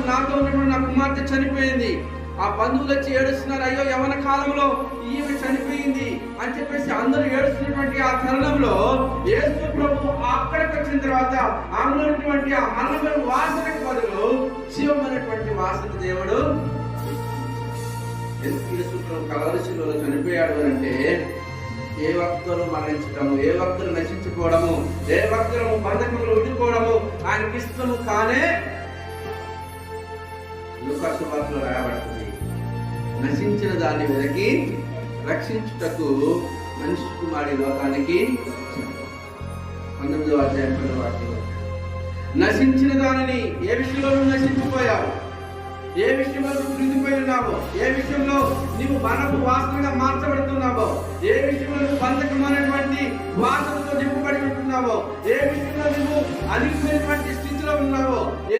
నాతో ఉన్నటువంటి నా కుమార్తె చనిపోయింది. ఆ బంధువులు వచ్చి ఏడుస్తున్నారు, అయ్యో యవన కాలంలో ఈమె చనిపోయింది అని చెప్పేసి అందరూ ఏడుస్తున్నటువంటి ఆ తరుణంలో యేసు ప్రభు అక్కడికి వచ్చిన తర్వాత ఆమెలో ఉన్నటువంటి ఆ మరణమైన వాసనకు బదులు జీవమైనటువంటి వాసన దేవుడు ఎందుకు యేసు ప్రభు కలవరి శిలువలో చనిపోయాడు అంటే ఏ భక్తులు మరణించడము, ఏ భక్తులు నశించుకోవడము, ఏ భక్తులు బంధకములు ఉండిపోవడము ఆయనకి ఇష్టము కానే లూకా సువార్తలో రాయబడుతుంది. నశించిన దాన్ని వెనక్కి రక్షించుటకు మనిషి కుమారుడి లోకానికి 19వ అధ్యాయం 10వ వాక్యం. నశించిన దానిని ఏ విషయంలో నువ్వు నశించిపోయావు, ఏ విషయంలో నువ్వు కృంగిపోయి ఉన్నావో, ఏ విషయంలో నువ్వు మరణపు వాసనగా మార్చబడుతున్నావో, ఏ విషయంలో నువ్వు బంధకమైనటువంటి వాసనతో నింపబడి ఉంటున్నావో, ఏ విషయంలో నువ్వు అలిగిపోయినటువంటి స్థితిలో ఉన్నావో,